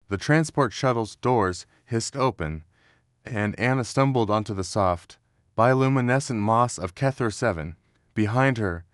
The transport shuttle's doors hissed open, and Anna stumbled onto the soft, bioluminescent moss of Kethra 7. Behind her,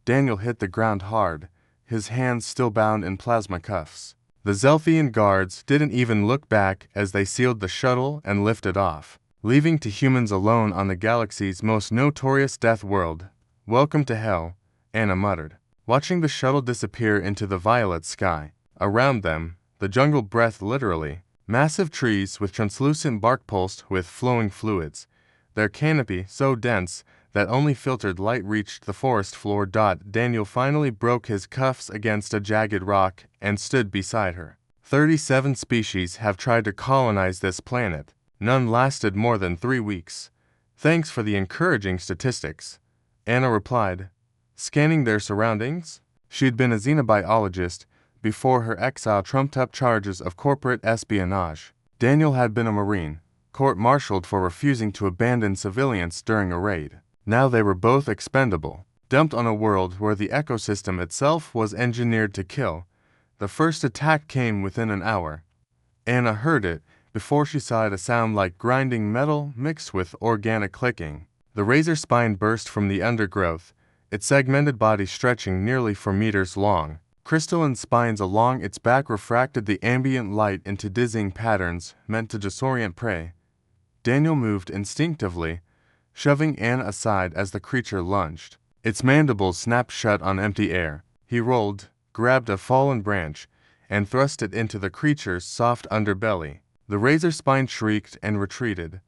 Daniel hit the ground hard, his hands still bound in plasma cuffs. The Zelthian guards didn't even look back as they sealed the shuttle and lifted off, leaving to humans alone on the galaxy's most notorious death world. "Welcome to hell," Anna muttered, watching the shuttle disappear into the violet sky. Around them, the jungle breathed literally. Massive trees with translucent bark pulsed with flowing fluids, their canopy so dense that only filtered light reached the forest floor. Daniel finally broke his cuffs against a jagged rock and stood beside her. 37 species have tried to colonize this planet. None lasted more than 3 weeks. Thanks for the encouraging statistics, Anna replied, scanning their surroundings. She'd been a xenobiologist before her exile trumped up charges of corporate espionage. Daniel had been a Marine, court-martialed for refusing to abandon civilians during a raid. Now they were both expendable, dumped on a world where the ecosystem itself was engineered to kill. The first attack came within an hour. Anna heard it before she saw it, a sound like grinding metal mixed with organic clicking. The razor spine burst from the undergrowth, its segmented body stretching nearly 4 meters long. Crystalline spines along its back refracted the ambient light into dizzying patterns meant to disorient prey. Daniel moved instinctively, shoving Anna aside as the creature lunged. Its mandibles snapped shut on empty air. He rolled, grabbed a fallen branch, and thrust it into the creature's soft underbelly. The razor spine shrieked and retreated,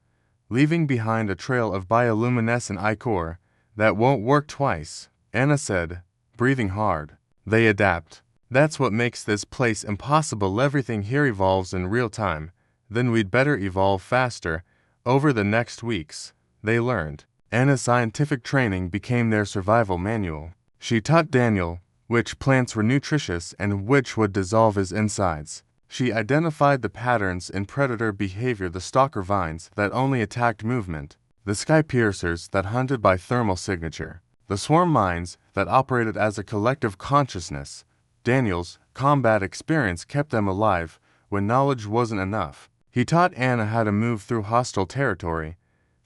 leaving behind a trail of bioluminescent ichor. "That won't work twice," Anna said, breathing hard. "They adapt. That's what makes this place impossible. Everything here evolves in real time. Then we'd better evolve faster." Over the next weeks, they learned. Anna's scientific training became their survival manual. She taught Daniel which plants were nutritious and which would dissolve his insides. She identified the patterns in predator behavior, the stalker vines that only attacked movement, the sky piercers that hunted by thermal signature, the swarm minds that operated as a collective consciousness. Daniel's combat experience kept them alive when knowledge wasn't enough. He taught Anna how to move through hostile territory,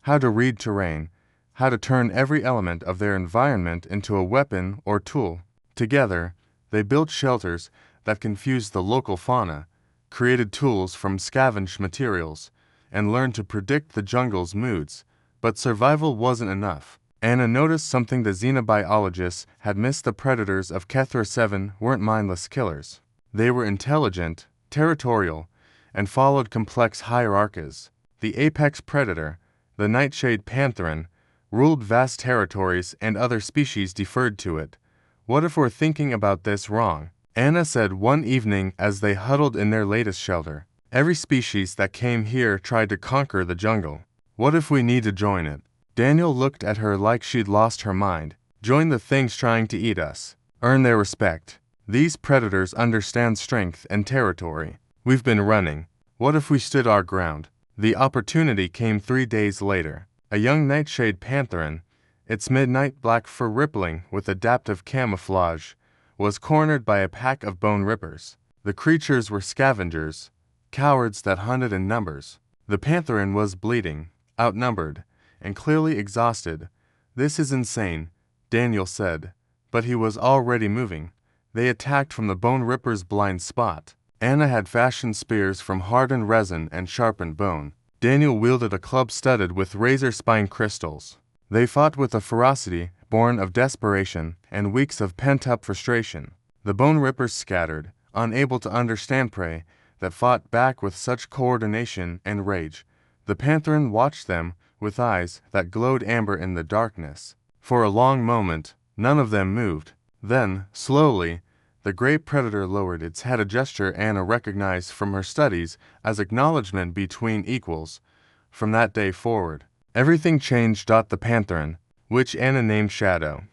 how to read terrain, how to turn every element of their environment into a weapon or tool. Together, they built shelters that confused the local fauna, created tools from scavenged materials, and learned to predict the jungle's moods. But survival wasn't enough. Anna noticed something the xenobiologists had missed. The predators of Kethra 7 weren't mindless killers. They were intelligent, territorial, and followed complex hierarchies. The apex predator, the nightshade pantherin, ruled vast territories and other species deferred to it. "What if we're thinking about this wrong?" Anna said one evening as they huddled in their latest shelter. "Every species that came here tried to conquer the jungle. What if we need to join it?" Daniel looked at her like she'd lost her mind. "Join the things trying to eat us. Earn their respect. These predators understand strength and territory. We've been running. What if we stood our ground?" The opportunity came 3 days later. A young nightshade pantherin, its midnight black fur rippling with adaptive camouflage, was cornered by a pack of bone rippers. The creatures were scavengers, cowards that hunted in numbers. The pantherin was bleeding, outnumbered, and clearly exhausted. "This is insane," Daniel said, but he was already moving. They attacked from the bone ripper's blind spot. Anna had fashioned spears from hardened resin and sharpened bone. Daniel wielded a club studded with razor spine crystals. They fought with a ferocity born of desperation and weeks of pent-up frustration. The bone rippers scattered, unable to understand prey that fought back with such coordination and rage. The pantherin watched them with eyes that glowed amber in the darkness. For a long moment, none of them moved. Then, slowly, the great predator lowered its head, a gesture Anna recognized from her studies as acknowledgement between equals. From that day forward, everything changed. The pantherin, which Anna named Shadow,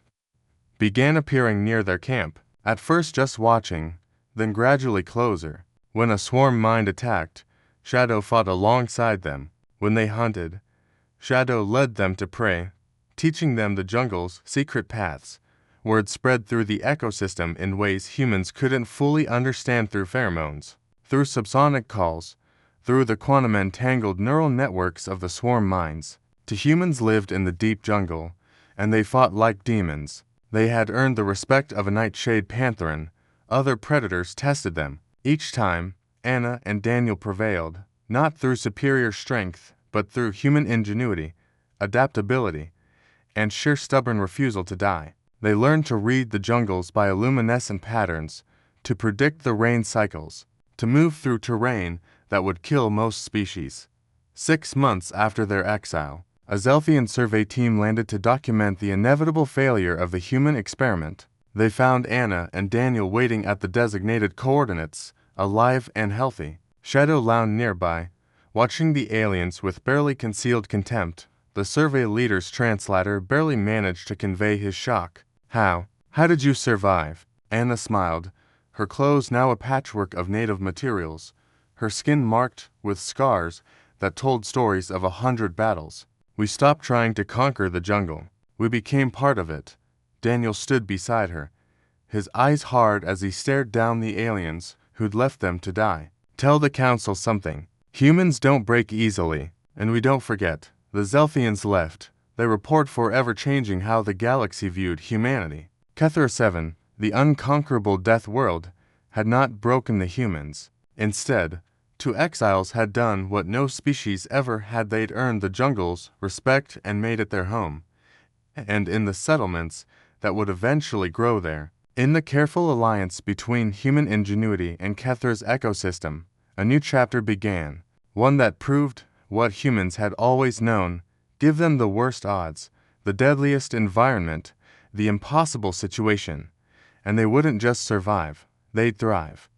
began appearing near their camp, at first just watching, then gradually closer. When a swarm mind attacked, Shadow fought alongside them. When they hunted, Shadow led them to prey, teaching them the jungle's secret paths. Word spread through the ecosystem in ways humans couldn't fully understand through pheromones. through subsonic calls, through the quantum-entangled neural networks of the swarm minds. The humans lived in the deep jungle, and they fought like demons. They had earned the respect of a nightshade pantheron. Other predators tested them. Each time, Anna and Daniel prevailed, not through superior strength, but through human ingenuity, adaptability, and sheer stubborn refusal to die. They learned to read the jungles by luminescent patterns, to predict the rain cycles, to move through terrain that would kill most species. 6 months after their exile, a Zelthian survey team landed to document the inevitable failure of the human experiment. They found Anna and Daniel waiting at the designated coordinates, alive and healthy. Shadow lounged nearby, watching the aliens with barely concealed contempt. The survey leader's translator barely managed to convey his shock. How did you survive? Anna smiled, her clothes now a patchwork of native materials, her skin marked with scars that told stories of 100 battles. We stopped trying to conquer the jungle. We became part of it. Daniel stood beside her, his eyes hard as he stared down the aliens who'd left them to die. Tell the council something. Humans don't break easily, and we don't forget. The Zelthians left. They report forever changing how the galaxy viewed humanity. Kethra 7, the unconquerable death world, had not broken the humans. Instead, 2 exiles had done what no species ever had. They'd earned the jungle's respect and made it their home. And in the settlements that would eventually grow there. In the careful alliance between human ingenuity and Kethra's ecosystem, a new chapter began, one that proved what humans had always known: give them the worst odds, the deadliest environment, the impossible situation, and they wouldn't just survive, they'd thrive.